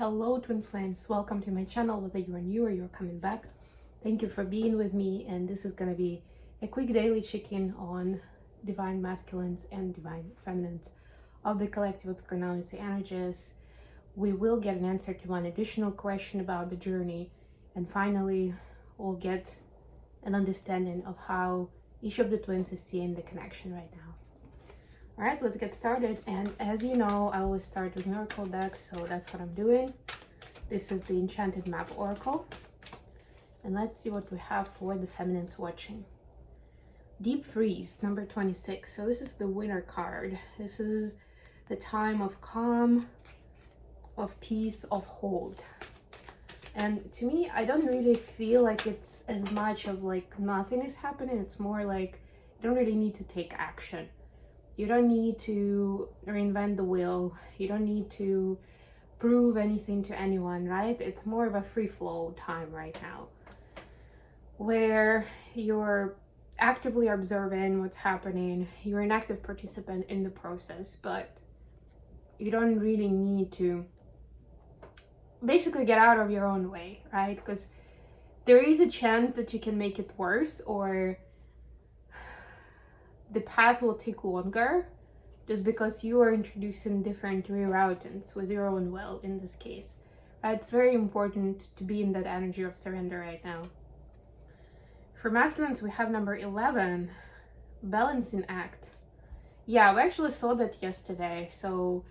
Hello twin flames, welcome to my channel. Whether you are new or you're coming back, thank you for being with me. And this is going to be a quick daily check-in on divine masculines and divine feminines of the collective what's going on with the energies. We will get an answer to one additional question about the journey, and finally we'll get an understanding of how each of the twins is seeing the connection right now. All right, let's get started. And as you know, I always start with miracle decks, so that's what I'm doing. This is the Enchanted Map Oracle. And let's see what we have for the feminines watching. Deep Freeze, number 26. So this is the winner card. This is the time of calm, of peace, of hold. And to me, I don't really feel like it's as much of like nothing is happening. It's more like you don't really need to take action. You don't need to reinvent the wheel. You don't need to prove anything to anyone, right? It's more of a free flow time right now, where you're actively observing what's happening. You're an active participant in the process, but you don't really need to basically get out of your own way, right? Because there is a chance that you can make it worse, or the path will take longer just because you are introducing different reroutings with your own will in this case. Right? It's very important to be in that energy of surrender right now. For masculines, we have number 11, balancing act. Yeah, we actually saw that yesterday. So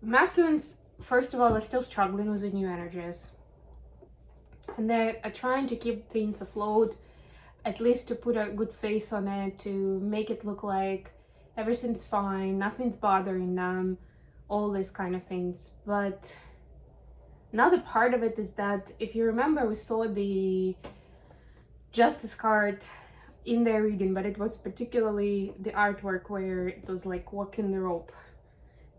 masculines, first of all, are still struggling with the new energies, and they are trying to keep things afloat, at least to put a good face on it, to make it look like everything's fine, nothing's bothering them, all these kind of things. But another part of it is that, if you remember, we saw the Justice card in their reading, but it was particularly the artwork where it was like walking the rope.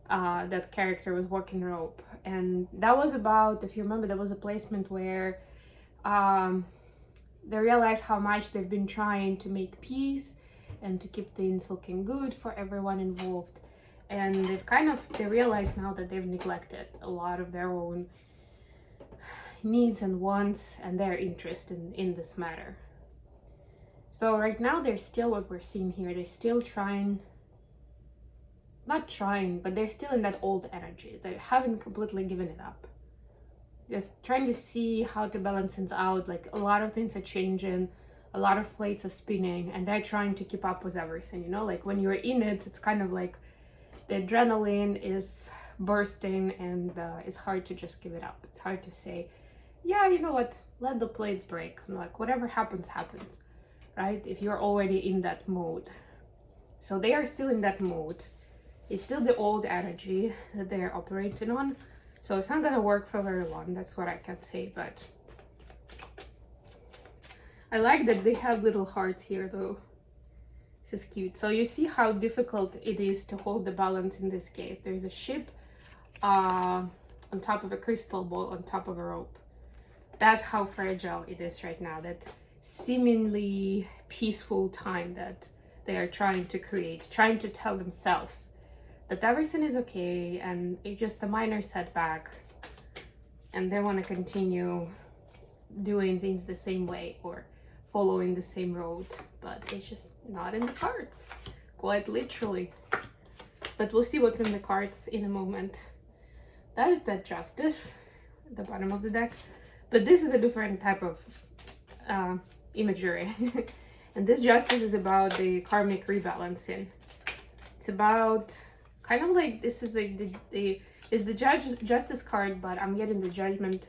That character was walking the rope. And that was about, if you remember, there was a placement where they realize how much they've been trying to make peace and to keep things looking good for everyone involved. And they realize now that they've neglected a lot of their own needs and wants and their interest in this matter. So right now they're still, what we're seeing here, they're still not trying, but they're still in that old energy. They haven't completely given it up. Just trying to see how to balance things out. Like, a lot of things are changing, a lot of plates are spinning, and they're trying to keep up with everything, you know? Like, when you're in it, it's kind of like the adrenaline is bursting, and it's hard to just give it up. It's hard to say, yeah, you know what, let the plates break. Like, whatever happens, happens, right? If you're already in that mode. So they are still in that mode. It's still the old energy that they're operating on. So it's not gonna work for very long, that's what I can say. But I like that they have little hearts here though. This is cute. So you see how difficult it is to hold the balance in this case. There's a ship on top of a crystal ball on top of a rope. That's how fragile it is right now, that seemingly peaceful time that they are trying to create, trying to tell themselves that everything is okay and it's just a minor setback, and they want to continue doing things the same way or following the same road, but it's just not in the cards, quite literally. But we'll see what's in the cards in a moment. That is that Justice at the bottom of the deck, but this is a different type of imagery. And this Justice is about the karmic rebalancing. It's about kind of like, this is like it's the Justice card, but I'm getting the Judgment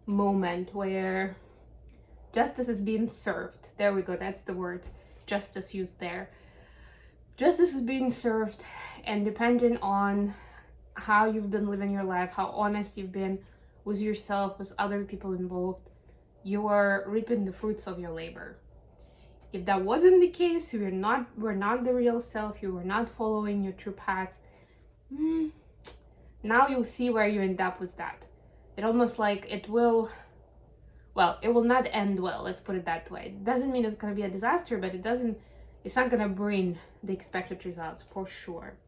moment where justice is being served. There we go, that's the word, justice used there. Justice is being served, and depending on how you've been living your life, how honest you've been with yourself, with other people involved, you are reaping the fruits of your labor. If that wasn't the case, you were not the real self, you were not following your true path, now you'll see where you end up with that. It almost like it will not end well, let's put it that way. It doesn't mean it's going to be a disaster, but it's not going to bring the expected results for sure.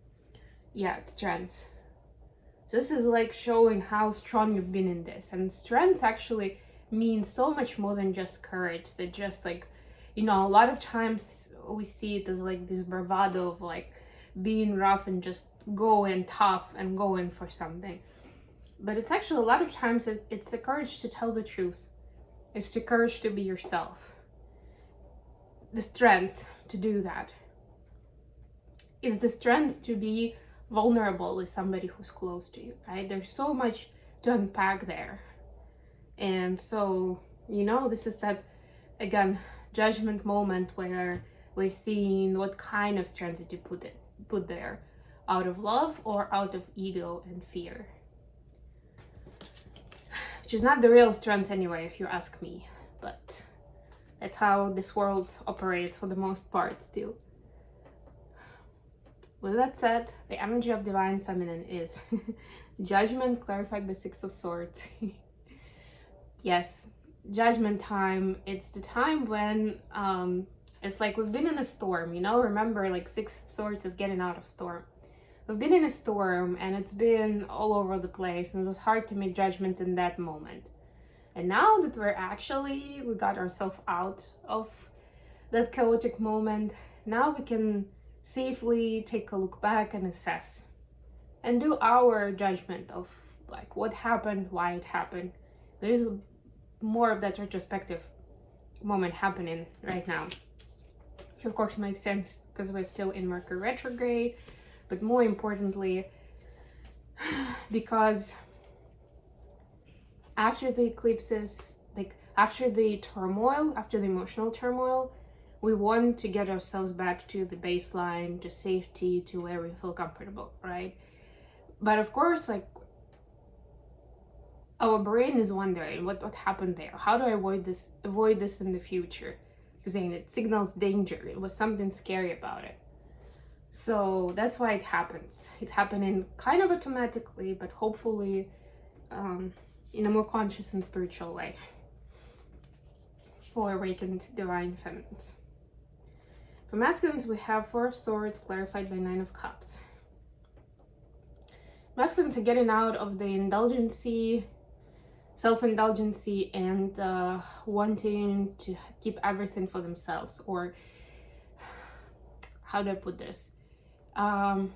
Yeah, it's strength. This is like showing how strong you've been in this. And strength actually means so much more than just courage. That just like, you know, a lot of times we see it as like this bravado of like being rough and just going tough and going for something. But it's actually a lot of times it's the courage to tell the truth. It's the courage to be yourself. The strength to do that is the strength to be vulnerable with somebody who's close to you, right? There's so much to unpack there. And so, you know, this is that, again, judgment moment where we're seeing what kind of strength did you put there, out of love or out of ego and fear. Which is not the real strength anyway, if you ask me, but that's how this world operates for the most part still. With that said, the energy of Divine Feminine is judgment clarified by Six of Swords. Yes, judgment time. It's the time when it's like we've been in a storm, you know? Remember, like Six of Swords is getting out of storm. We've been in a storm and it's been all over the place, and it was hard to make judgment in that moment. And now that we got ourselves out of that chaotic moment, now we can safely take a look back and assess and do our judgment of like what happened, why it happened. There is more of that retrospective moment happening right now, which of course makes sense because we're still in Mercury retrograde, but more importantly because after the eclipses, like after the turmoil, after the emotional turmoil, we want to get ourselves back to the baseline, to safety, to where we feel comfortable, right? But of course, like our brain is wondering what happened there. How do I avoid this in the future? Because it signals danger. It was something scary about it. So that's why it happens. It's happening kind of automatically, but hopefully in a more conscious and spiritual way for awakened divine feminines. For masculines, we have Four of Swords clarified by Nine of Cups. Masculines are getting out of the self-indulgency and wanting to keep everything for themselves, or how do I put this? Trying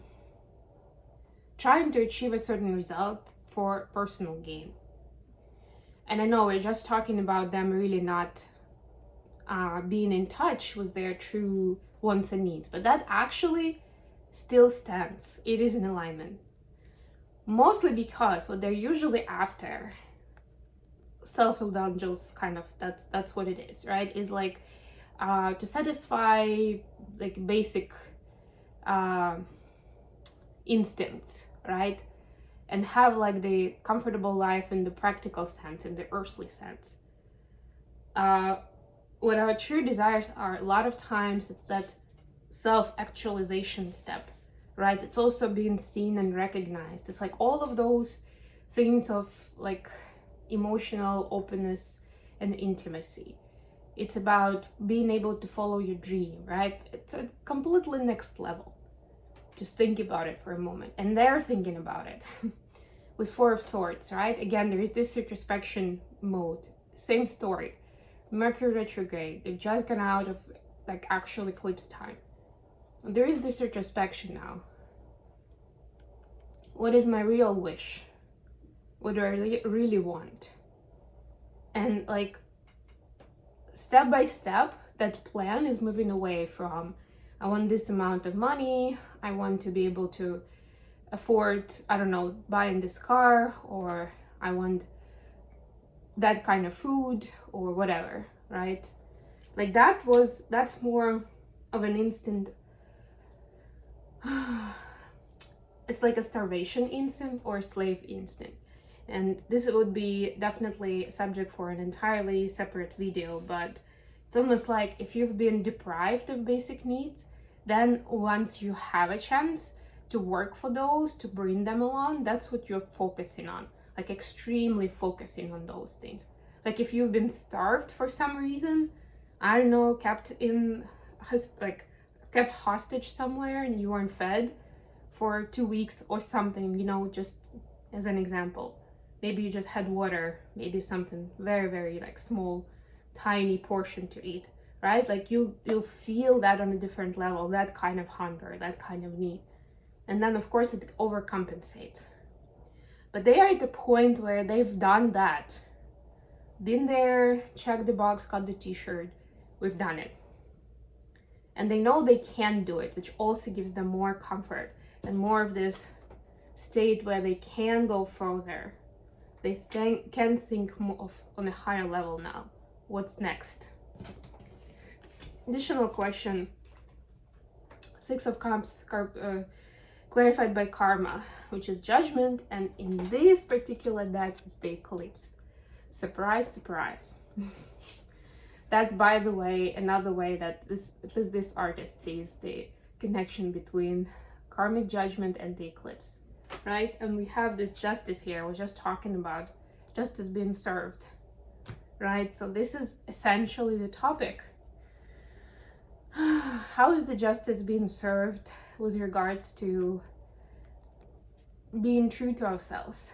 to achieve a certain result for personal gain. And I know we're just talking about them really not being in touch with their true wants and needs, but that actually still stands. It is in alignment. Mostly because what they're usually after, self-indulgence, kind of, that's what it is, right? Is like to satisfy like basic instincts, right? And have like the comfortable life in the practical sense, in the earthly sense. What our true desires are, a lot of times it's that self-actualization step, right? It's also being seen and recognized. It's like all of those things of like emotional openness and intimacy. It's about being able to follow your dream, right? It's a completely next level. Just think about it for a moment. And they're thinking about it with Four of Swords, right? Again, there is this retrospection mode. Same story. Mercury retrograde. They've just gone out of like actual eclipse time. There is this retrospection now. What is my real wish? What do I really want? And like step by step, that plan is moving away from I want this amount of money, I want to be able to afford, I don't know, buying this car, or I want that kind of food or whatever, right? Like that's more of an instant. It's like a starvation instinct or a slave instinct. And this would be definitely a subject for an entirely separate video, but it's almost like if you've been deprived of basic needs, then once you have a chance to work for those, to bring them along, that's what you're focusing on, like extremely focusing on those things. Like if you've been starved for some reason, I don't know, kept hostage somewhere and you weren't fed for 2 weeks or something, you know, just as an example. Maybe you just had water, maybe something very, very like small, tiny portion to eat, right? Like you'll feel that on a different level, that kind of hunger, that kind of need. And then of course it overcompensates. But they are at the point where they've done that. Been there, checked the box, got the t-shirt, we've done it. And they know they can do it, which also gives them more comfort and more of this state where they can go further. They can think more of on a higher level now. What's next? Additional question. Six of Cups, clarified by karma, which is judgment, and in this particular deck it's the eclipse. Surprise, surprise. That's, by the way, another way that this artist sees the connection between karmic judgment and the eclipse, right? And we have this justice here. We're just talking about justice being served, right? So this is essentially the topic. How is the justice being served with regards to being true to ourselves,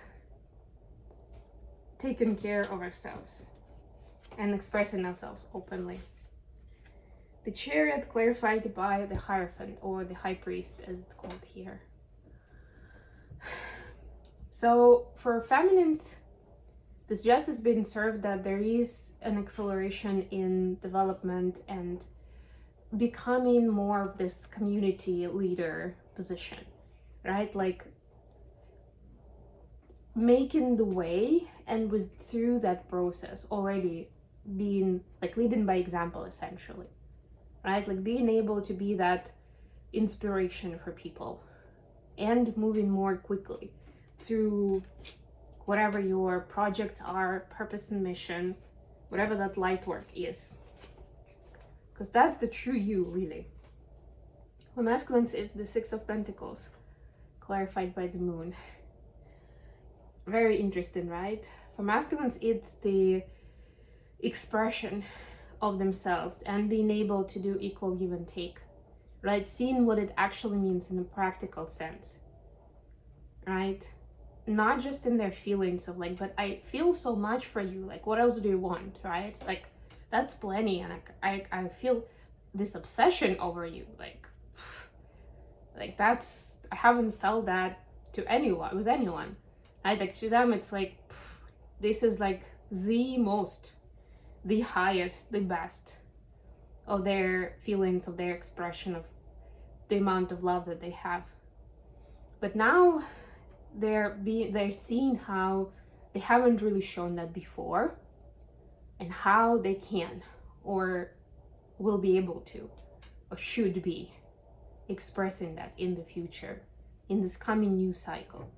taking care of ourselves, and expressing ourselves openly? The Chariot, clarified by the Hierophant, or the High Priest as it's called here. So for feminines, this justice being served, that there is an acceleration in development and becoming more of this community leader position, right? Like making the way, and was through that process already being like leading by example, essentially, right? Like being able to be that inspiration for people and moving more quickly through whatever your projects are, purpose and mission, whatever that light work is. Because that's the true you, really. For masculines, it's the Six of Pentacles, clarified by the Moon. Very interesting, right? For masculines, it's the expression of themselves and being able to do equal give and take, right? Seeing what it actually means in a practical sense, right? Not just in their feelings of like, but I feel so much for you, like what else do you want, right? Like that's plenty, and I feel this obsession over you, like that's, I haven't felt that to anyone, with anyone, right? Like to them it's like, this is like the most, the highest, the best of their feelings, of their expression of the amount of love that they have. But now they're seeing how they haven't really shown that before, and how they can or will be able to or should be expressing that in the future, in this coming new cycle.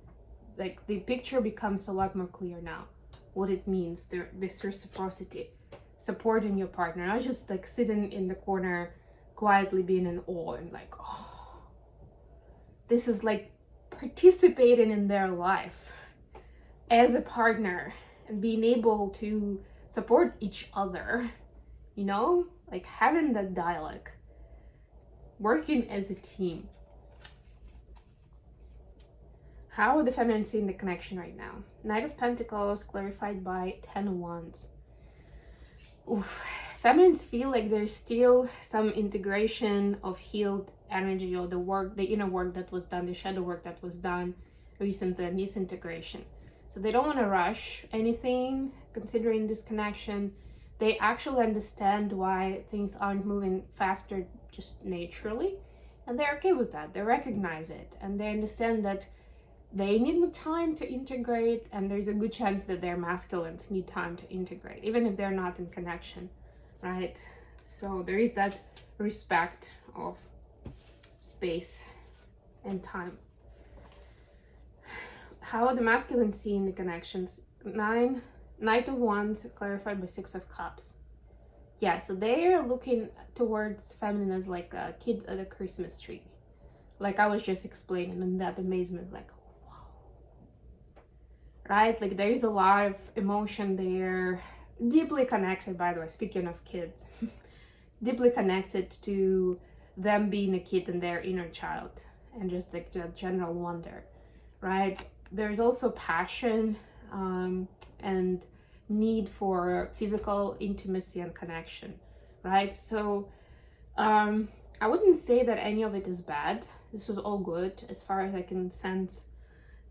Like the picture becomes a lot more clear now, what it means, this reciprocity, supporting your partner, not just like sitting in the corner quietly being in awe and like, oh, this is like participating in their life as a partner and being able to support each other, you know, like having that dialogue, working as a team. How are the feminine seeing the connection right now? Knight of Pentacles, clarified by 10 of Wands. Oof. Feminines feel like there's still some integration of healed energy, or the work, the inner work that was done, the shadow work that was done recently, and this integration. So they don't want to rush anything considering this connection. They actually understand why things aren't moving faster just naturally, and they're okay with that. They recognize it, and they understand that they need more time to integrate, and there's a good chance that their masculines need time to integrate, even if they're not in connection, right? So there is that respect of space and time. How are the masculines seeing the connections? Knight of Wands, clarified by 6 of Cups. Yeah, so they are looking towards feminine as like a kid at a Christmas tree. Like I was just explaining, and that amazement, like, right? Like there is a lot of emotion there, deeply connected, by the way, speaking of kids, deeply connected to them being a kid and their inner child, and just like the general wonder, right? there's also passion and need for physical intimacy and connection, right? So I wouldn't say that any of it is bad. This is all good as far as I can sense,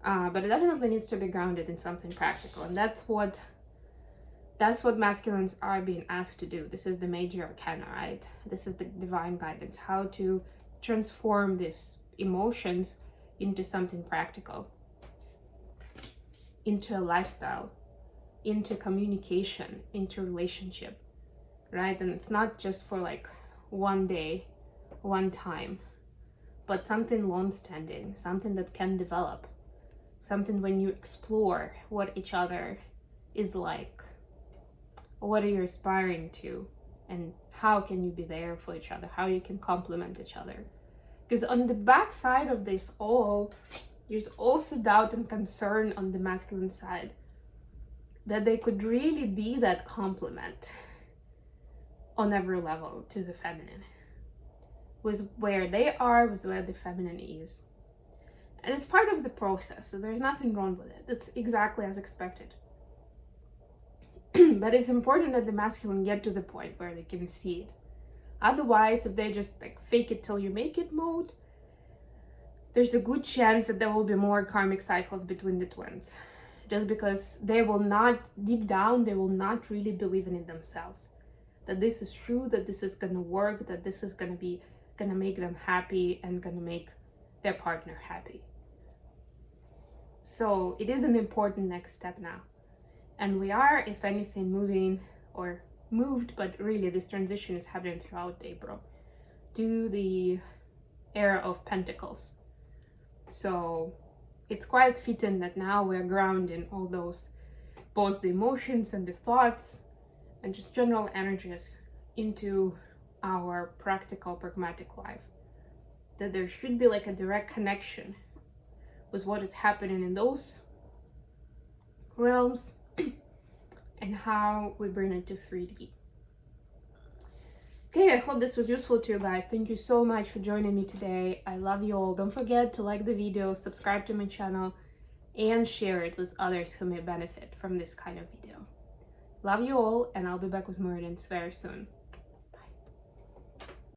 but it definitely needs to be grounded in something practical, and that's what masculines are being asked to do. This is the major arcana, right? This is the divine guidance, how to transform these emotions into something practical, into a lifestyle, into communication, into relationship, right? And it's not just for like one day, one time, but something long-standing, something that can develop, something when you explore what each other is like, what are you aspiring to, and how can you be there for each other, how you can complement each other. Because on the back side of this all, there's also doubt and concern on the masculine side that they could really be that complement on every level to the feminine, with where they are, with where the feminine is. And it's part of the process, so there's nothing wrong with it. It's exactly as expected. But it's important that the masculine get to the point where they can see it. Otherwise, if they just like fake it till you make it mode, there's a good chance that there will be more karmic cycles between the twins. Just because they will not, deep down, they will not really believe in it themselves. That this is true, that this is gonna work, that this is gonna make them happy and gonna make their partner happy. So it is an important next step now. And we are, if anything, moved, but really this transition is happening throughout April to the era of Pentacles. So it's quite fitting that now we're grounding all those, both the emotions and the thoughts and just general energies into our practical, pragmatic life. That there should be like a direct connection with what is happening in those realms and how we bring it to 3D. Okay, I hope this was useful to you guys. Thank you so much for joining me today. I love you all. Don't forget to like the video, subscribe to my channel, and share it with others who may benefit from this kind of video. Love you all, and I'll be back with more readings very soon.